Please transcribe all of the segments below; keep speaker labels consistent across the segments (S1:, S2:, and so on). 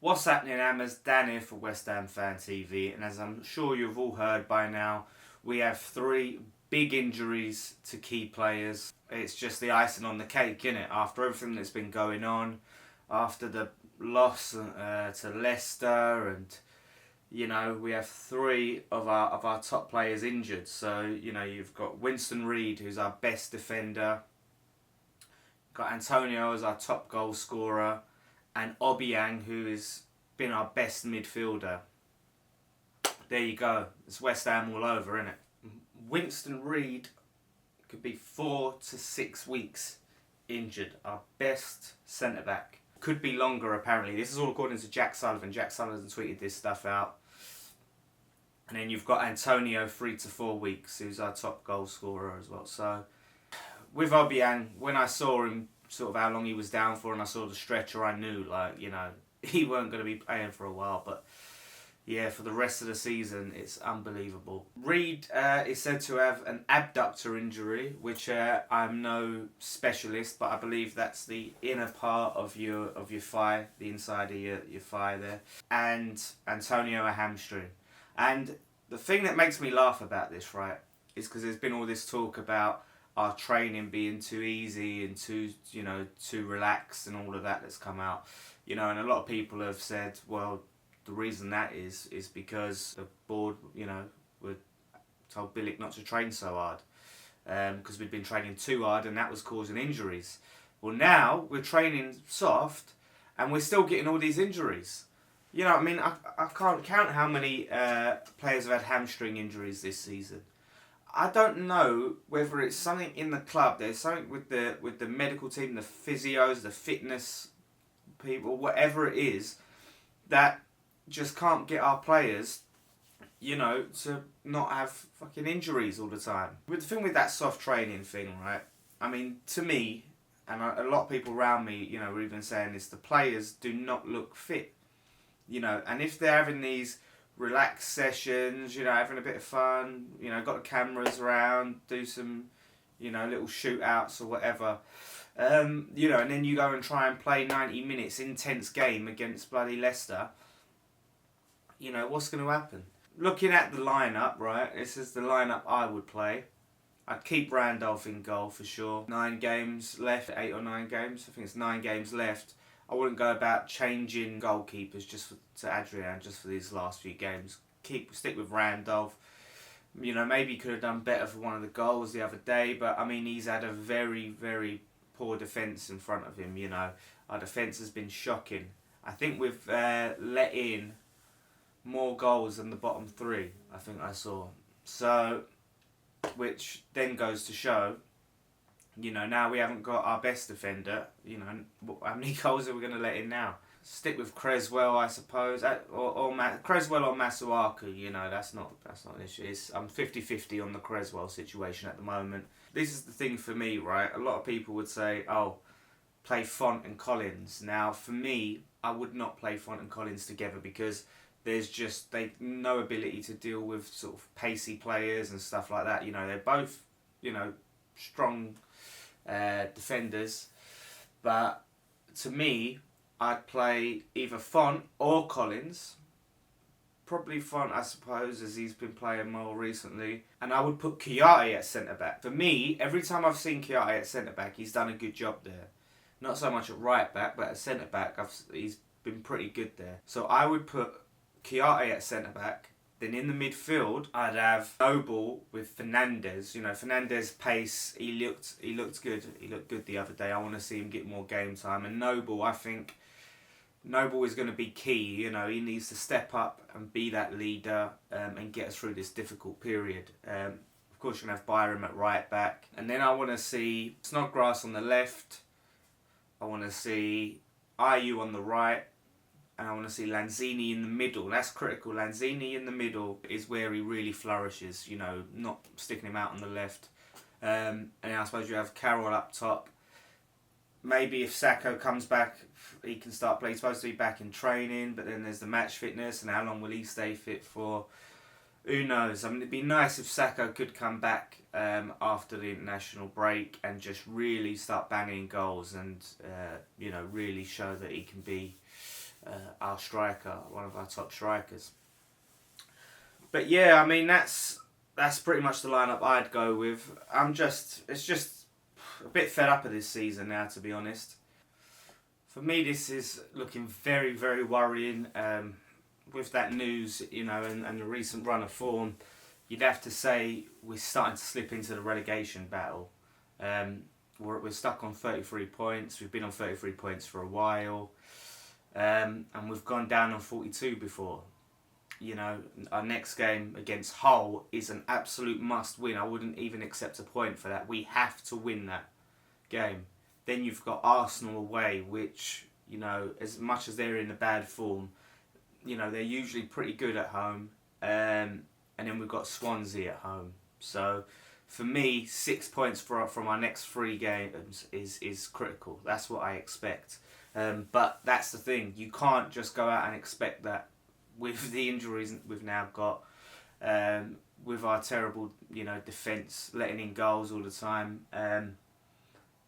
S1: What's happening, Hammers? Dan here for West Ham Fan TV, and as I'm sure you've all heard by now, we have three big injuries to key players. It's just the icing on the cake, innit? After everything that's been going on, after the loss to Leicester, and we have three of our top players injured. So you've got Winston Reid, who's our best defender, got Antonio as our top goal scorer, and Obiang, who has been our best midfielder. There you go. It's West Ham all over, isn't it? Winston Reid could be 4 to 6 weeks injured. Our best centre-back. Could be longer, apparently. This is all according to Jack Sullivan. Jack Sullivan tweeted this stuff out. And then you've got Antonio, 3 to 4 weeks, who's our top goal scorer as well. So, with Obiang, when I saw him, sort of how long he was down for, and I saw the stretcher, I knew, he weren't going to be playing for a while. But yeah, for the rest of the season, it's unbelievable. Reid is said to have an abductor injury, which I'm no specialist, but I believe that's the inner part of your thigh, the inside of your thigh there. And Antonio a hamstring. And the thing that makes me laugh about this, right, is because there's been all this talk about our training being too easy and too relaxed and all of that that's come out. And a lot of people have said, well, the reason that is because the board, were told Bilic not to train so hard. Because we'd been training too hard and that was causing injuries. Well, now we're training soft and we're still getting all these injuries. I can't count how many players have had hamstring injuries this season. I don't know whether it's something in the club. There's something with the medical team, the physios, the fitness people, whatever it is, that just can't get our players, to not have fucking injuries all the time. But the thing with that soft training thing, right? I mean, to me, and a lot of people around me, were even saying this, the players do not look fit. And if they're having these relaxed sessions, having a bit of fun, got the cameras around, do some, little shootouts or whatever, and then you go and try and play 90 minutes intense game against bloody Leicester, what's going to happen? Looking at the lineup, right, this is the lineup I would play. I'd keep Randolph in goal for sure. 9 games left, 8 or 9 games, I think it's 9 games left. I wouldn't go about changing goalkeepers to Adrian just for these last few games. Stick with Randolph. Maybe he could have done better for one of the goals the other day, but I mean, he's had a very, very poor defence in front of him. Our defence has been shocking. I think we've let in more goals than the bottom 3, I think I saw. So, which then goes to show, now we haven't got our best defender. How many goals are we going to let in now? Stick with Creswell, I suppose, or Creswell or Masuaku. That's not an issue. I'm 50-50 on the Creswell situation at the moment. This is the thing for me, right? A lot of people would say, "Oh, play Font and Collins." Now, for me, I would not play Font and Collins together because there's just no ability to deal with sort of pacey players and stuff like that. They're both strong defenders, but to me, I'd play either Font or Collins. Probably Font, I suppose, as he's been playing more recently. And I would put Chiati at centre-back. For me, every time I've seen Chiati at centre-back, he's done a good job there. Not so much at right-back, but at centre-back, he's been pretty good there. So I would put Chiati at centre-back. Then in the midfield, I'd have Noble with Fernandes. Fernandes' pace, he looked good. He looked good the other day. I want to see him get more game time. And Noble, I think Noble is going to be key. He needs to step up and be that leader and get us through this difficult period. Of course, you're going to have Byram at right back. And then I want to see Snodgrass on the left. I want to see Ayew on the right. And I want to see Lanzini in the middle. That's critical. Lanzini in the middle is where he really flourishes, not sticking him out on the left. And then I suppose you have Carroll up top. Maybe if Sacco comes back, he can start playing. He's supposed to be back in training, but then there's the match fitness, and how long will he stay fit for? Who knows? I mean, it'd be nice if Sacco could come back after the international break and just really start banging goals and, really show that he can be our striker, one of our top strikers. But yeah, I mean that's pretty much the lineup I'd go with. It's just a bit fed up of this season now, to be honest. For me, this is looking very, very worrying. With that news, and the recent run of form, you'd have to say we're starting to slip into the relegation battle. We're stuck on 33 points. We've been on 33 points for a while, and we've gone down on 42 before. Our next game against Hull is an absolute must win. I wouldn't even accept a point for that. We have to win that game. Then you've got Arsenal away, which, as much as they're in a bad form, they're usually pretty good at home. And then we've got Swansea at home. So for me, 6 points from our next 3 games is critical. That's what I expect. But that's the thing. You can't just go out and expect that with the injuries we've now got, with our terrible, defence, letting in goals all the time.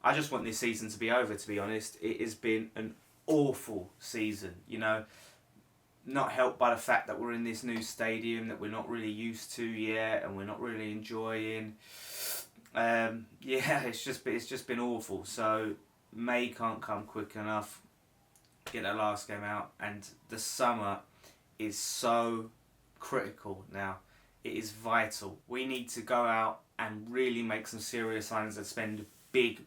S1: I just want this season to be over, to be honest. It has been an awful season, not helped by the fact that we're in this new stadium that we're not really used to yet and we're not really enjoying. It's just been awful. So May can't come quick enough. Get that last game out, and the summer is so critical now. It is vital. We need to go out and really make some serious signings and spend big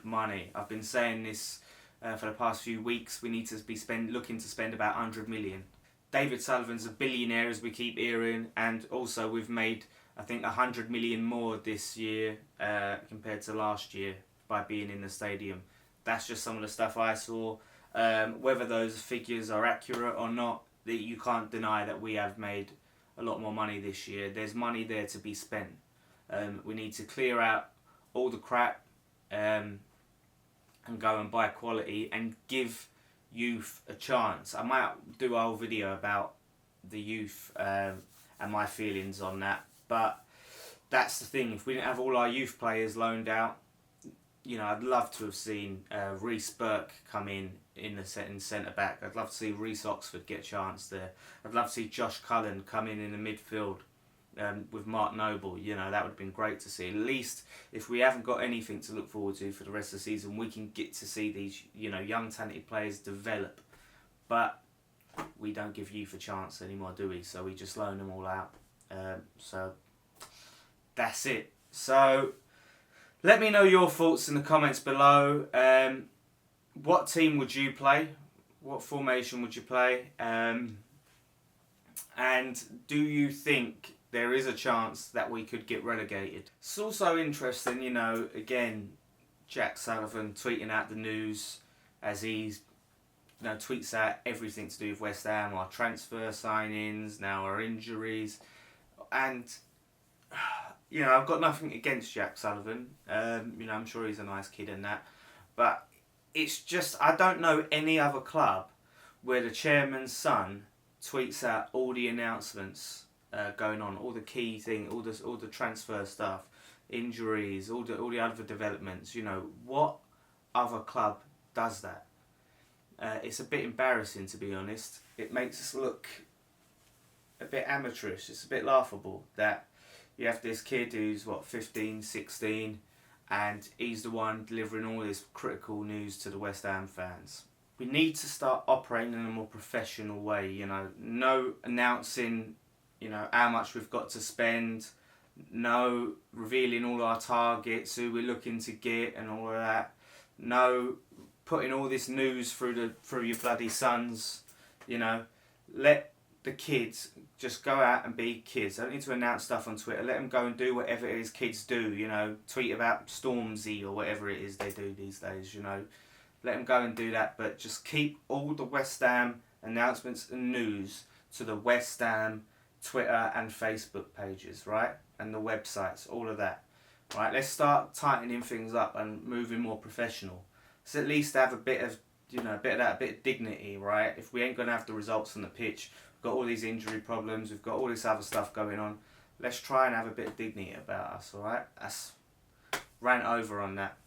S1: money. I've been saying this for the past few weeks. We need to be looking to spend about 100 million. David Sullivan's a billionaire, as we keep hearing, and also we've made, I think, 100 million more this year compared to last year by being in the stadium. That's just some of the stuff I saw. Whether those figures are accurate or not, that you can't deny that we have made a lot more money this year. There's money there to be spent. We need to clear out all the crap and go and buy quality and give youth a chance. I might do a whole video about the youth and my feelings on that. But that's the thing. If we didn't have all our youth players loaned out, I'd love to have seen Reece Burke come in centre back. I'd love to see Reece Oxford get a chance there. I'd love to see Josh Cullen come in the midfield with Mark Noble. That would have been great to see. At least if we haven't got anything to look forward to for the rest of the season, we can get to see these young talented players develop. But we don't give youth a chance anymore, do we? So we just loan them all out. So that's it. So let me know your thoughts in the comments below. What team would you play? What formation would you play? And do you think there is a chance that we could get relegated? It's also interesting, again, Jack Sullivan tweeting out the news as he's tweets out everything to do with West Ham, our transfer signings, now our injuries. And I've got nothing against Jack Sullivan. I'm sure he's a nice kid and that. But it's just, I don't know any other club where the chairman's son tweets out all the announcements going on, all the key things, all the transfer stuff, injuries, all the other developments. What other club does that? It's a bit embarrassing, to be honest. It makes us look a bit amateurish. It's a bit laughable that you have this kid who's 15, 16, and he's the one delivering all this critical news to the West Ham fans. We need to start operating in a more professional way, no announcing, how much we've got to spend, no revealing all our targets, who we're looking to get and all of that, no putting all this news through your bloody sons, let the kids just go out and be kids. I don't need to announce stuff on Twitter. Let them go and do whatever it is kids do, tweet about Stormzy or whatever it is they do these days, Let them go and do that, but just keep all the West Ham announcements and news to the West Ham Twitter and Facebook pages, right? And the websites, all of that. Right, let's start tightening things up and moving more professional. So at least have a bit of, a bit of dignity, right? If we ain't going to have the results on the pitch, we've got all these injury problems, we've got all this other stuff going on, let's try and have a bit of dignity about us, alright? That's rant over on that.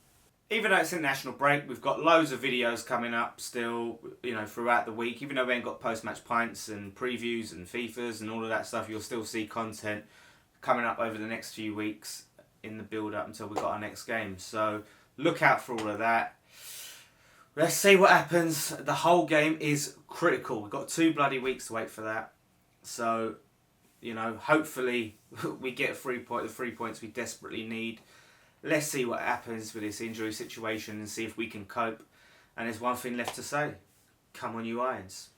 S1: even though it's a national break, we've got loads of videos coming up still, throughout the week. Even though we ain't got post-match pints and previews and FIFAs and all of that stuff, you'll still see content coming up over the next few weeks in the build-up until we got our next game. So look out for all of that. Let's see what happens. The whole game is critical. We've got 2 bloody weeks to wait for that. So, hopefully we get the 3 points we desperately need. Let's see what happens with this injury situation and see if we can cope. And there's one thing left to say. Come on, you Irons.